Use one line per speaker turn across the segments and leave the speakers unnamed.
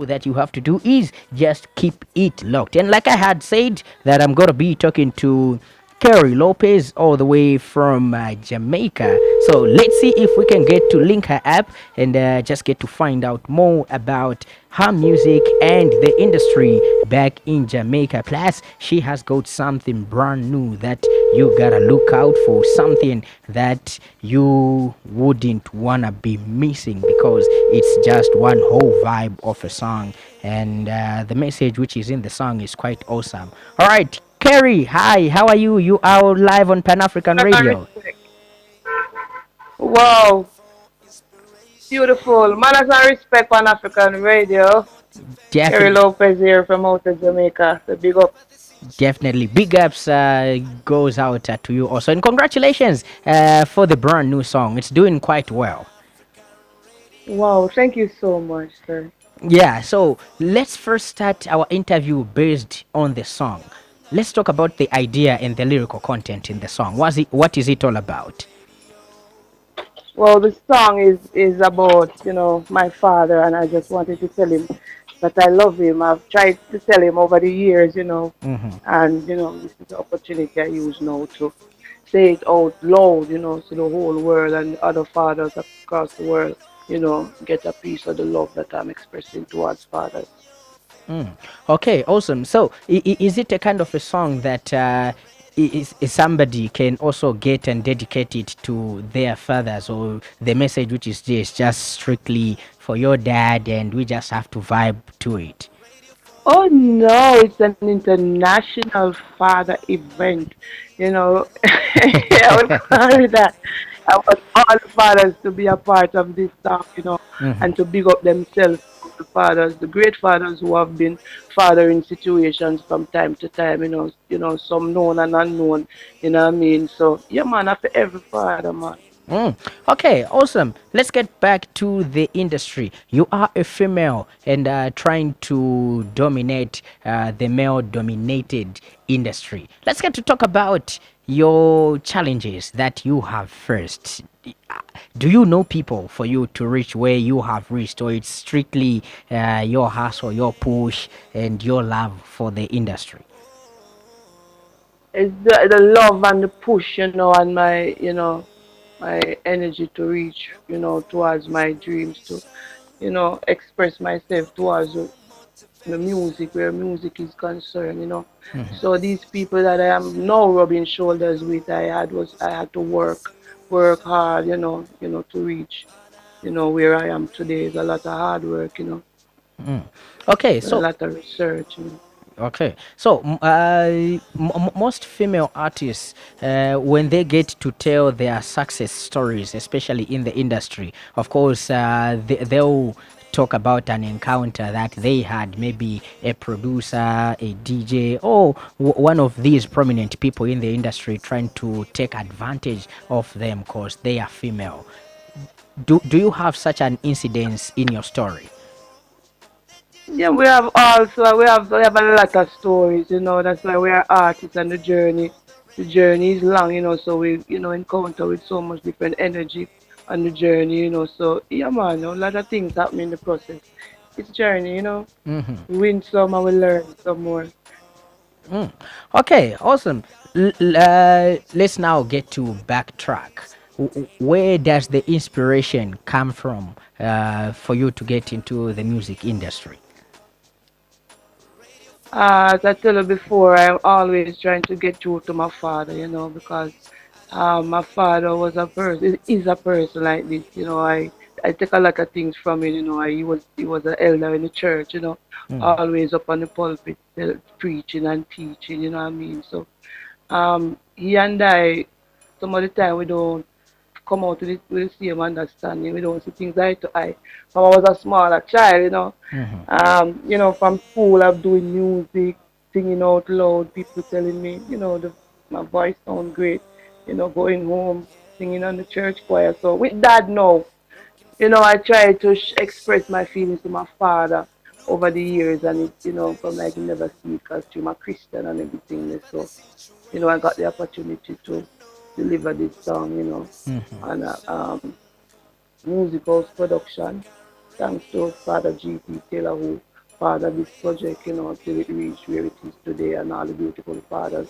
that you have to do is just keep it locked. And like I had said, that I'm gonna be talking to Kerry Lopez all the way from Jamaica. So let's see if we can get to link her up and just get to find out more about her music and the industry back in Jamaica. Plus, she has got something brand new that you gotta look out for, something that you wouldn't wanna be missing because it's just one whole vibe of a song, and the message which is in the song is quite awesome. All right, Kerry, hi, how are you? You are live on Pan African Radio.
Respect. Wow, beautiful. Manners and respect on African radio. Kerry
Definitely.
Lopez here from out of Jamaica. So big up.
Definitely, big ups goes out to you also, and congratulations for the brand new song. It's doing quite well.
Wow, thank you so much, sir.
Yeah, so let's first start our interview based on the song. Let's talk about the idea and the lyrical content in the song. What is it all about?
Well, the song is about, my father, and I just wanted to tell him that I love him. I've tried to tell him over the years,
Hmm.
and, this is the opportunity I use now to say it out loud, to the whole world and other fathers across the world, get a piece of the love that I'm expressing towards fathers.
Mm. Okay, awesome. So, is it a kind of a song that is somebody can also get and dedicate it to their fathers, or the message which is this just strictly for your dad, and we just have to vibe to it?
Oh no, it's an international father event. I would call it that. I want all the fathers to be a part of this stuff,
Hmm.
and to big up themselves, the fathers, the great fathers who have been fathering situations from time to time, some known and unknown, you know what I mean? So yeah man, after every father man.
Mm. Okay, awesome. Let's get back to the industry. You are a female and trying to dominate the male dominated industry. Let's get to talk about your challenges that you have first. Do you know people for you to reach where you have reached, or it's strictly your hustle, your push, and your love for the industry?
It's the love and the push, and my energy to reach, towards my dreams, to, express myself towards the music, where music is concerned,
Mhm.
So these people that I am now rubbing shoulders with, I had to work hard, to reach, where I am today. It's a lot of hard work,
Mm. Okay,
and a
so
lot of research.
okay, so most female artists, when they get to tell their success stories, especially in the industry, of course, they'll talk about an encounter that they had, maybe a producer, a DJ, or one of these prominent people in the industry trying to take advantage of them because they are female. Do you have such an incident in your story?
Yeah, we have a lot of stories, That's why we are artists, and the journey is long, So we, encounter with so much different energy on the journey, So yeah, man, a lot of things happen in the process. It's journey,
Mm-hmm.
We win some and we learn some more.
Mm. Okay, awesome. Let's now get to backtrack. Where does the inspiration come from for you to get into the music industry?
As I told you before, I'm always trying to get through to my father, because my father was a person, is a person like this, I take a lot of things from him, he was an elder in the church,
Mm.
always up on the pulpit, preaching and teaching, you know what I mean? So he and I, some of the time we don't come out with the same understanding. We don't see things eye to eye. When I was a smaller child,
Mm-hmm.
from school I'm doing music, singing out loud, people telling me, my voice sounds great, going home, singing on the church choir. So with that now, I try to express my feelings to my father over the years, and it, from like never see because I'm a Christian and everything. So, I got the opportunity to deliver this song, on a music house production, thanks to Father G.P. Taylor, who part of this project, till it reached where it is today and all the beautiful fathers.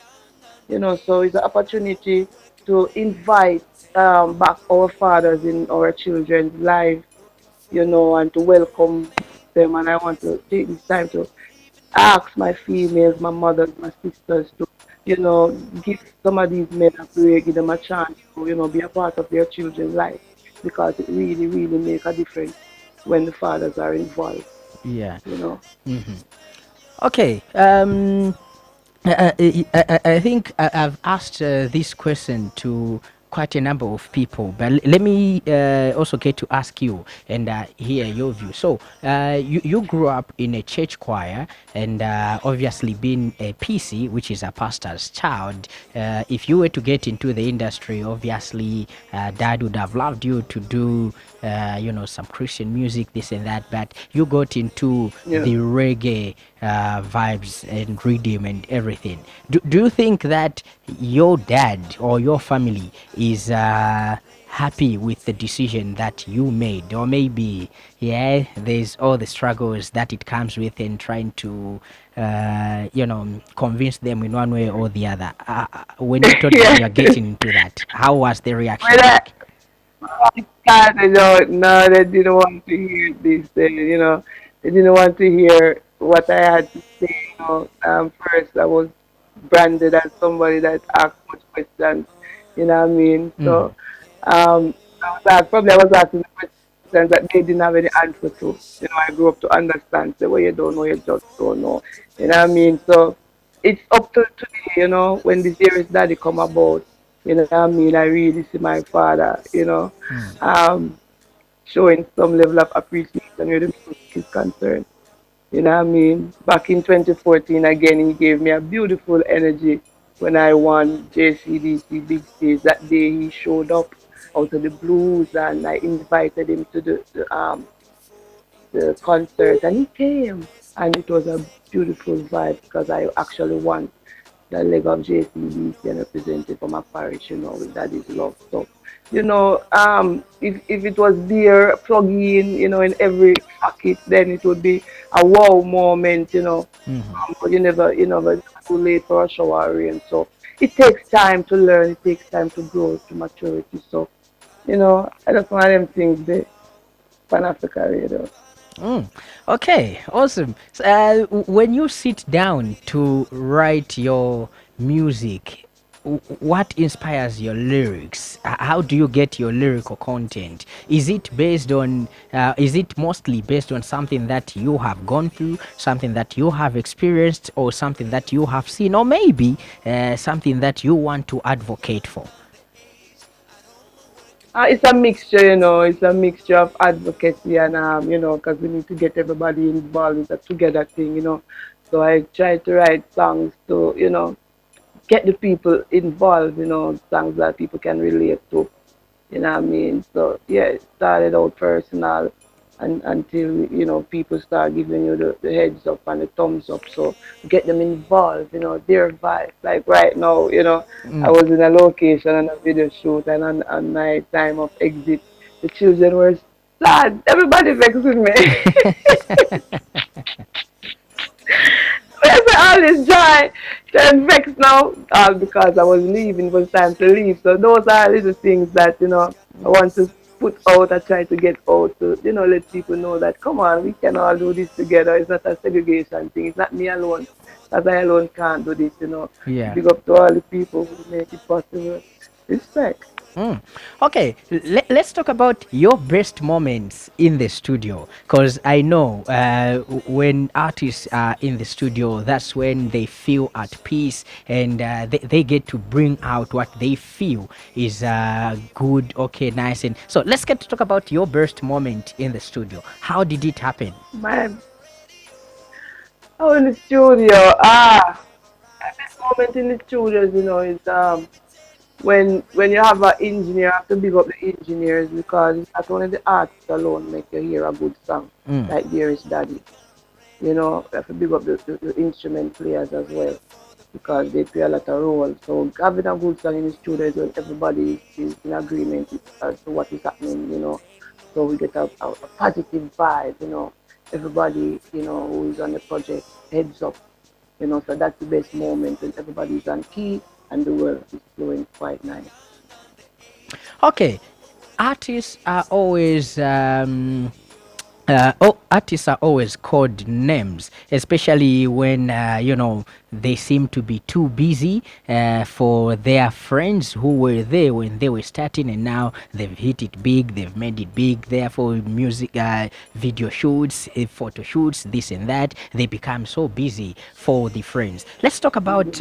So it's an opportunity to invite back our fathers in our children's life, and to welcome them. And I want to take this time to ask my females, my mothers, my sisters to, give some of these men a break, give them a chance to, be a part of their children's life because it really, really make a difference when the fathers are involved,
Yeah.
you know.
Okay. I think I've asked this question to quite a number of people, but let me also get to ask you and hear your view. So, you grew up in a church choir, and obviously being a PC, which is a pastor's child, if you were to get into the industry, obviously dad would have loved you to do, some Christian music, this and that, but you got into
Yeah.
the reggae vibes and rhythm and everything. Do you think that your dad or your family is happy with the decision that you made? Or maybe, yeah, there's all the struggles that it comes with in trying to, convince them in one way or the other. When you told them
Yeah.
you're getting into that, how was the
When
reaction like?
I started out, no, they didn't want to hear this. They didn't want to hear what I had to say. First I was branded as somebody that asked much questions. You know what I mean?
Mm,
So, I was asking the questions that they didn't have any answer to. I grew up to understand. Say, well, you don't know, you just don't know. You know what I mean? So, it's up to today. When this Dearest Daddy come about. You know what I mean? I really see my father,
mm,
um, showing some level of appreciation where the music is concerned. You know what I mean? Back in 2014, again, he gave me a beautiful energy when I won JCDC Big Stage. That day, he showed up out of the blues, and I invited him to the concert, and he came, and it was a beautiful vibe because I actually won the leg of JCBC and represented for my parish, with Daddy's love. So, if it was there, plug in every pocket, then it would be a wow moment,
mhm.
But you never too late for a shower or rain. So it takes time to learn, it takes time to grow to maturity. So, I just want them things the Pan Africa Radio.
Mm. Okay, awesome. When you sit down to write your music, what inspires your lyrics? How do you get your lyrical content? Is it mostly based on something that you have gone through, something that you have experienced, or something that you have seen, or maybe something that you want to advocate for?
It's a mixture, it's a mixture of advocacy and, because we need to get everybody involved. It's a together thing, So I try to write songs to, get the people involved, songs that people can relate to, you know what I mean? So yeah, it started out personal and until people start giving you the heads up and the thumbs up. So get them involved, their vibe. Like right now, I
Mm.
was in a location on a video shoot and on my time of exit, the children were sad. Everybody vexing me. Where's all this joy? Turn vexed now, all because I was leaving. It was time to leave. So those are little things that I want to put out. I try to get out to let people know that come on, we can all do this together. It's not a segregation thing. It's not me alone. As I alone can't do this.
Yeah.
Big up to all the people who make it possible. Respect.
Mm. Okay, let's talk about your best moments in the studio. Because I know when artists are in the studio, that's when they feel at peace and they get to bring out what they feel is good, okay, nice. And so let's get to talk about your best moment in the studio. How did it happen?
Man, oh, in the studio. My best moment in the studio, is when you have an engineer, you have to big up the engineers because it's not only the artist alone make you hear a good song,
Mm.
like Dearest Daddy. You have to big up the instrument players as well because they play a lot of role. So having a good song in the studio is when everybody is in agreement as to what is happening, so we get a positive vibe. everybody, who is on the project heads up, so that's the best moment when everybody's on key and the work is flowing quite nice.
Okay, artists are always artists are always called names, especially when they seem to be too busy for their friends who were there when they were starting, and now they've hit it big, they've made it big. Therefore, music, video shoots, photo shoots, this and that, they become so busy for the friends. Let's talk about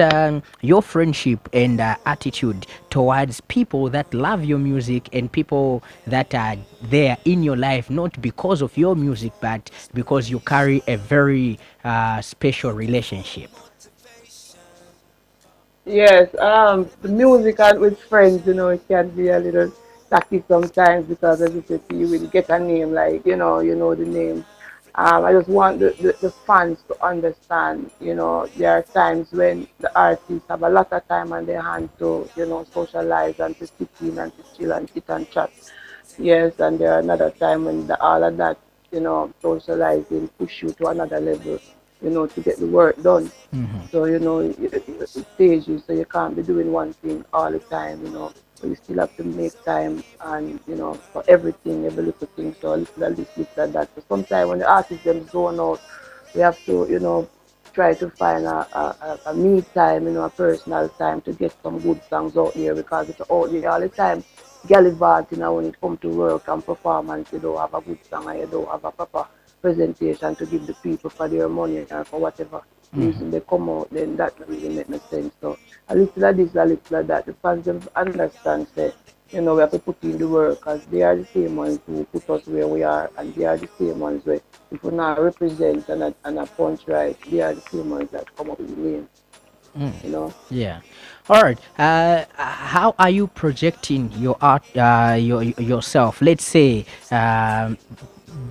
your friendship and attitude towards people that love your music and people that are there in your life not because of your music but because you carry a very special relationship.
Yes, the music and with friends, it can be a little tacky sometimes because as you said, you will get a name like, the name. I just want the fans to understand, there are times when the artists have a lot of time on their hand to, socialize and to sit in and to chill and sit and chat. Yes, and there are another time when all of that, socializing push you to another level, to get the work done. So, it stages, so you can't be doing one thing all the time, so you still have to make time and, for everything, every little thing. So a little of this, little of that. So sometimes when the artists them zone out, we have to, try to find a me time, a personal time to get some good songs out there because it's out there all the time. Gallivant, when it comes to work and performance, you don't have a good song and you don't have a proper presentation to give the people for their money or for whatever reason they come out, then that don't really make no sense. So a little of this, a little of that. The fans them understand say, we have to put in the work because they are the same ones who put us where we are and they are the same ones where if we not represent and a punch right, they are the same ones that come up with the name, you know.
Yeah. All right. How are you projecting your art, yourself? Let's say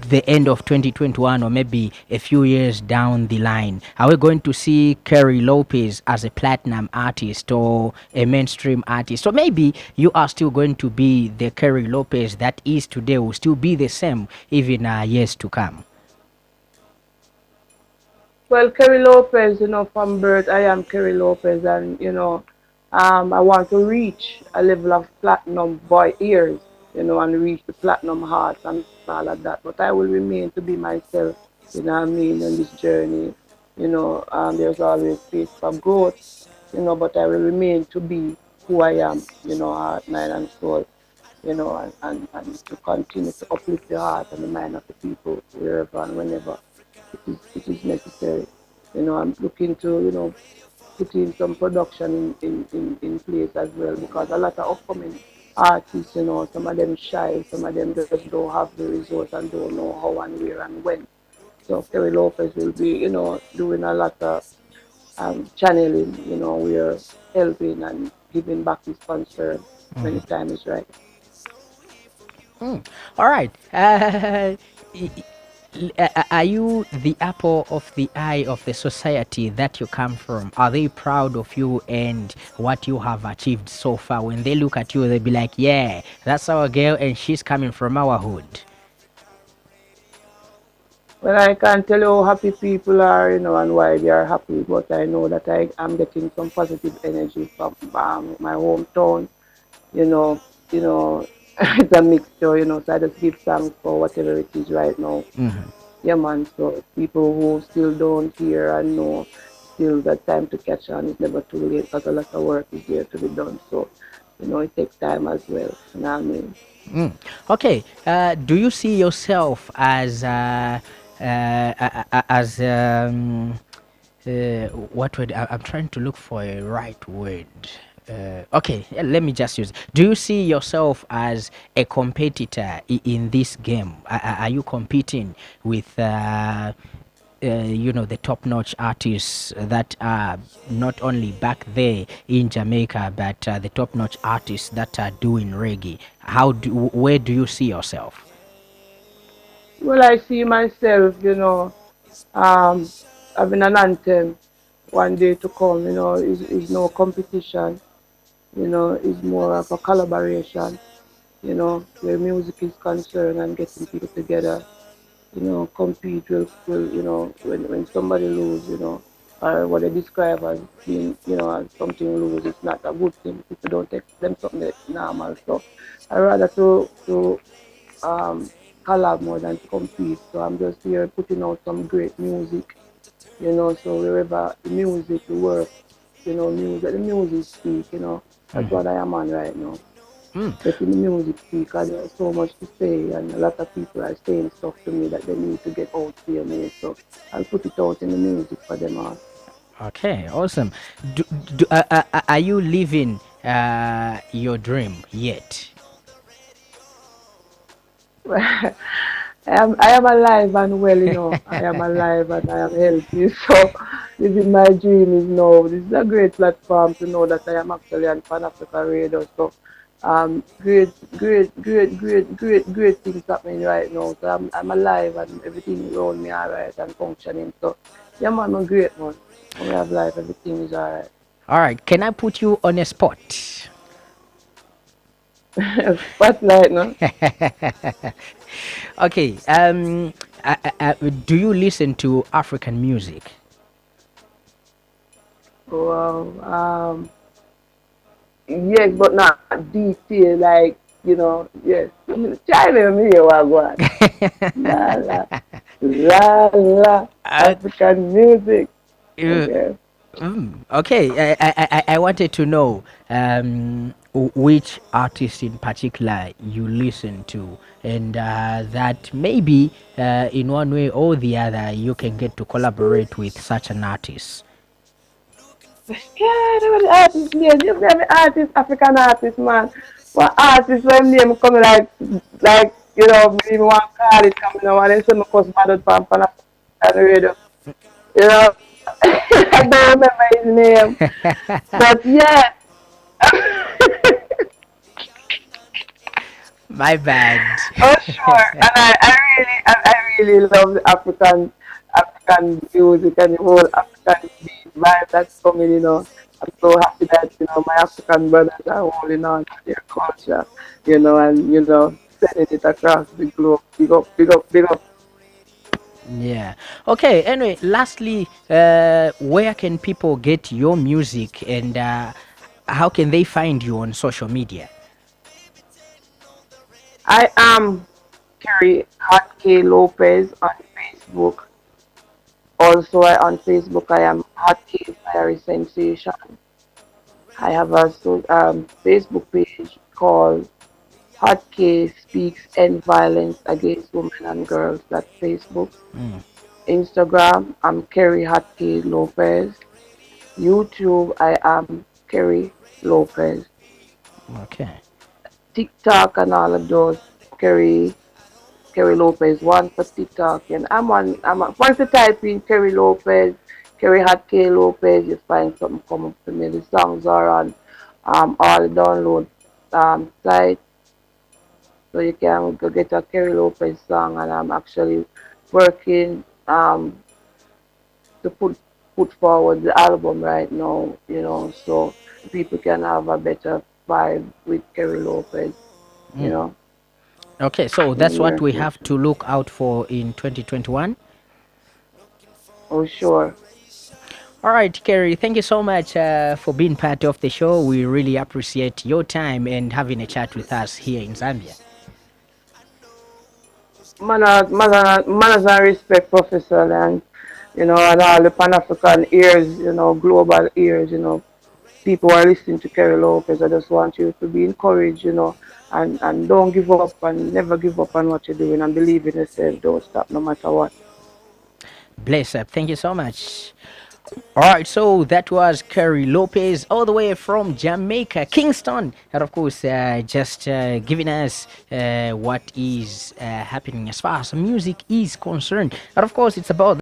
the end of 2021 or maybe a few years down the line. Are we going to see Kerry Lopez as a platinum artist or a mainstream artist? Or maybe you are still going to be the Kerry Lopez that is today, will still be the same even years to come.
Well, Kerry Lopez, from birth, I am Kerry Lopez, and I want to reach a level of platinum by ears, and reach the platinum hearts and all of that. But I will remain to be myself, what I mean, on this journey. There's always space for growth, but I will remain to be who I am, heart, mind, and soul, and to continue to uplift the heart and the mind of the people wherever and whenever it is necessary. I'm looking to, put in some production in place as well because a lot of upcoming artists, some of them shy, some of them just don't have the resource and don't know how and where and when. So Kerry Lopez will be, doing a lot of channeling, we're helping and giving back his concern when the time is right.
All right. Are you the apple of the eye of the society that you come from? Are they proud of you and what you have achieved so far? When they look at you, they'll be like, yeah, that's our girl and she's coming from our hood.
Well, I can't tell you how happy people are, and why they are happy, but I know that I am getting some positive energy from my hometown. You know, it's a mixture, so I just give thanks for whatever it is right now. Yeah, man. So people who still don't hear and know, still got time to catch on. It's never too late because a lot of work is there to be done. So, it takes time as well. You know what I mean?
Okay. Do you see yourself as what word? I'm trying to look for a right word. Okay, yeah, let me just use. Do you see yourself as a competitor in this game? Are you competing with the top-notch artists that are not only back there in Jamaica, but the top-notch artists that are doing reggae? Where do you see yourself?
Well, I see myself, um, having an anthem one day to come, is no competition, is more of a collaboration, where music is concerned and getting people together. compete will when somebody lose, or what they describe as being, as something lose, it's not a good thing. People don't take them something that's normal. So I rather to um collab more than to compete. So I'm just here putting out some great music, so wherever the music, the work, music, the music speak, that's what I am on right now.
Mm.
Letting the music speak, and there's so much to say, and a lot of people are saying stuff to me that they need to get out to me, so I'll put it out in the music for them all.
Okay, awesome. Are you living your dream yet?
I am alive and well, I am alive and I am healthy. So living my dream is now. This is a great platform to know that I am actually on Pan Africa Radio. So great things happening right now. So I'm alive and everything around me alright and functioning. So yeah man, I'm great man. When we have life, everything is alright.
All right, can I put you on a spot?
Spotlight no?
Okay, do you listen to African music?
Wow. Yes, but not detail like, yes. China me wagwan. La la la la
uh,
African music.
uh,
Okay.
okay, I wanted to know which artist in particular you listen to, and that maybe in one way or the other you can get to collaborate with such an artist.
Yeah, there was artist name. You have artist, African artist, man. What artist when name come like, maybe one call it coming now and then say me cause bad pan pan African radio. You know, I don't remember his name. But yeah.
My bad.
Oh sure, and I really love the African music and the whole African beat vibe that's coming. I'm so happy that my African brothers are holding on to their culture, and sending it across the globe. Big up, big up, big up.
Yeah. Okay. Anyway, lastly, where can people get your music, and how can they find you on social media?
I am Kerry Hot K Lopez on Facebook. Also, on Facebook, I am Hot K Fiery Sensation. I have a Facebook page called Hot K Speaks End Violence Against Women and Girls. That's Facebook.
Mm,
Instagram, I'm Kerry Hot K Lopez. YouTube, I am Kerry Lopez.
okay.
TikTok and all of those, Kerry Kerry Lopez. One for TikTok, and once you type in Kerry Lopez, Kerry Hot K Lopez, you find something come up to me. The songs are on all the download sites, so you can go get a Kerry Lopez song, and I'm actually working to put forward the album right now, so people can have a better vibe with Kerry Lopez, you
Mm.
know,
Okay. So
in the
that's what
near
we have
future.
to look out for in 2021.
Oh, sure.
All right, Kerry. Thank you so much for being part of the show. We really appreciate your time and having a chat with us here in Zambia.
Manners and respect, Professor, and all the Pan African ears, global ears, people are listening to Kerry Lopez. I just want you to be encouraged, and don't give up and never give up on what you're doing and believe in yourself. Don't stop no matter what.
Bless up. Thank you so much. All right, so that was Kerry Lopez, all the way from Jamaica, Kingston, and of course, just giving us what is happening as far as music is concerned. And of course, it's about